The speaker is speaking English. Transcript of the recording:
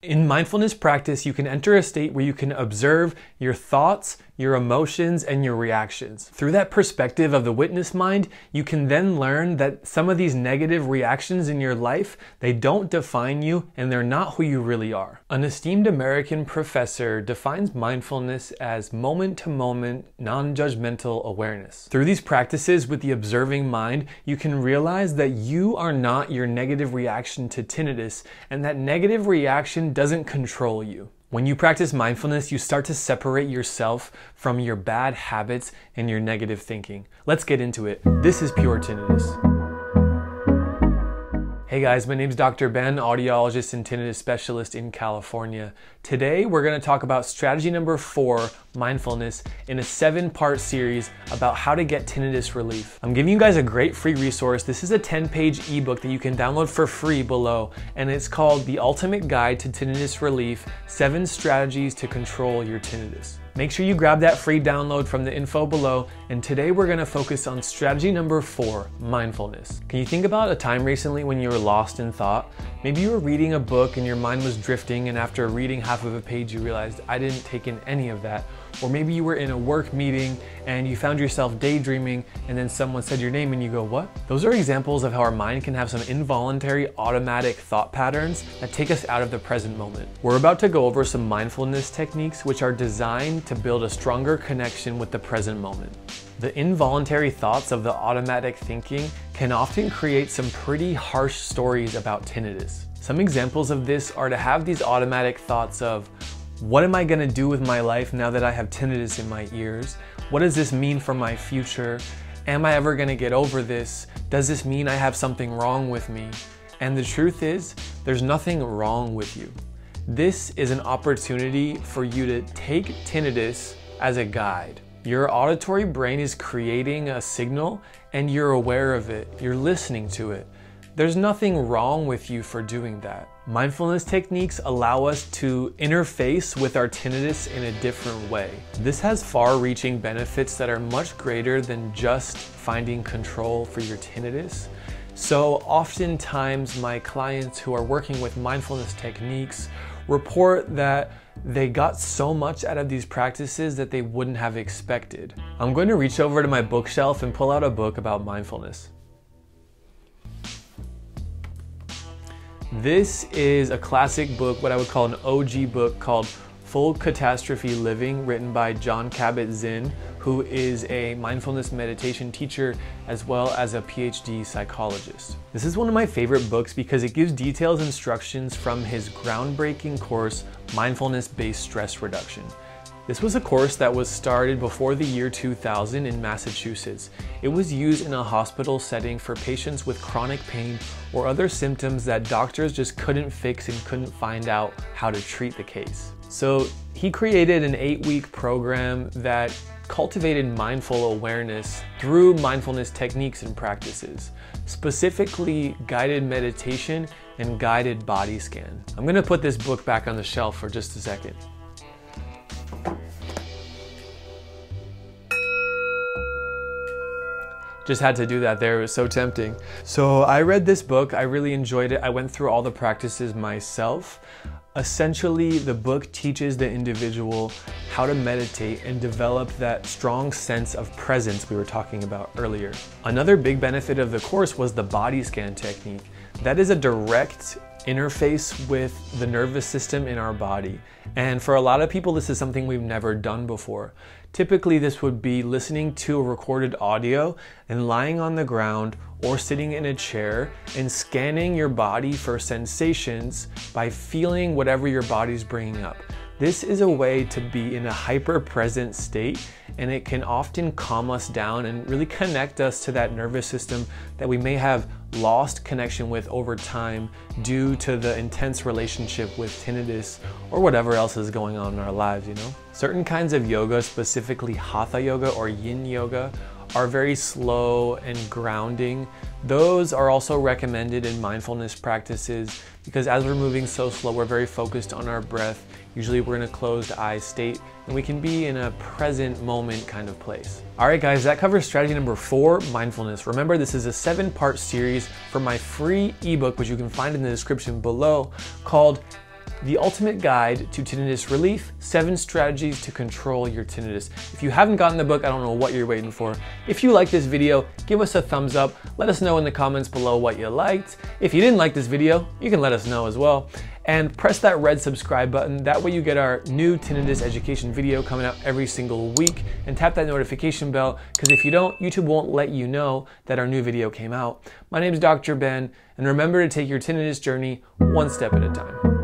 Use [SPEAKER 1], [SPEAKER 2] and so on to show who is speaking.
[SPEAKER 1] In mindfulness practice, you can enter a state where you can observe your thoughts, your emotions, and your reactions. Through that perspective of the witness mind, you can then learn that some of these negative reactions in your life, they don't define you and they're not who you really are. An esteemed American professor defines mindfulness as moment-to-moment, non-judgmental awareness. Through these practices with the observing mind, you can realize that you are not your negative reaction to tinnitus, and that negative reaction doesn't control you. When you practice mindfulness, you start to separate yourself from your bad habits and your negative thinking. Let's get into it. This is Pure Tinnitus. Hey guys, my name is Dr. Ben, audiologist and tinnitus specialist in California. Today we're going to talk about strategy number 4, mindfulness, in a 7-part series about how to get tinnitus relief. I'm giving you guys a great free resource. This is a 10-page ebook that you can download for free below, and it's called The Ultimate Guide to Tinnitus Relief, 7 Strategies to Control Your Tinnitus. Make sure you grab that free download from the info below, and today we're going to focus on strategy number 4, mindfulness. Can you think about a time recently when you were lost in thought? Maybe you were reading a book and your mind was drifting, and after reading half of a page you realized, I didn't take in any of that. Or maybe you were in a work meeting and you found yourself daydreaming and then someone said your name and you go, what? Those are examples of how our mind can have some involuntary automatic thought patterns that take us out of the present moment. We're about to go over some mindfulness techniques which are designed to build a stronger connection with the present moment. The involuntary thoughts of the automatic thinking can often create some pretty harsh stories about tinnitus. Some examples of this are to have these automatic thoughts of, what am I going to do with my life now that I have tinnitus in my ears? What does this mean for my future? Am I ever going to get over this? Does this mean I have something wrong with me? And the truth is, there's nothing wrong with you. This is an opportunity for you to take tinnitus as a guide. Your auditory brain is creating a signal and you're aware of it. You're listening to it. There's nothing wrong with you for doing that. Mindfulness techniques allow us to interface with our tinnitus in a different way. This has far-reaching benefits that are much greater than just finding control for your tinnitus. So oftentimes my clients who are working with mindfulness techniques report that they got so much out of these practices that they wouldn't have expected. I'm going to reach over to my bookshelf and pull out a book about mindfulness. This is a classic book, what I would call an OG book, called Full Catastrophe Living, written by Jon Kabat-Zinn, who is a mindfulness meditation teacher as well as a PhD psychologist. This is one of my favorite books because it gives detailed instructions from his groundbreaking course, Mindfulness-Based Stress Reduction. This was a course that was started before the year 2000 in Massachusetts. It was used in a hospital setting for patients with chronic pain or other symptoms that doctors just couldn't fix and couldn't find out how to treat the case. So he created an 8-week program that cultivated mindful awareness through mindfulness techniques and practices, specifically guided meditation and guided body scan. I'm going to put this book back on the shelf for just a second. Just had to do that there, it was so tempting. So I read this book, I really enjoyed it. I went through all the practices myself. Essentially, the book teaches the individual how to meditate and develop that strong sense of presence we were talking about earlier. Another big benefit of the course was the body scan technique. That is a direct interface with the nervous system in our body. And for a lot of people, this is something we've never done before. Typically, this would be listening to a recorded audio and lying on the ground or sitting in a chair and scanning your body for sensations by feeling whatever your body's bringing up. This is a way to be in a hyper-present state, and it can often calm us down and really connect us to that nervous system that we may have lost connection with over time due to the intense relationship with tinnitus or whatever else is going on in our lives, you know? Certain kinds of yoga, specifically hatha yoga or yin yoga, are very slow and grounding. Those are also recommended in mindfulness practices because as we're moving so slow, we're very focused on our breath. Usually we're in a closed eye state and we can be in a present moment kind of place. All right guys, that covers strategy number 4, mindfulness. Remember, this is a 7-part series for my free ebook, which you can find in the description below, called The Ultimate Guide to Tinnitus Relief, 7 Strategies to Control Your Tinnitus. If you haven't gotten the book, I don't know what you're waiting for. If you like this video, give us a thumbs up. Let us know in the comments below what you liked. If you didn't like this video, you can let us know as well. And press that red subscribe button. That way you get our new tinnitus education video coming out every single week. And tap that notification bell, because if you don't, YouTube won't let you know that our new video came out. My name is Dr. Ben, and remember to take your tinnitus journey one step at a time.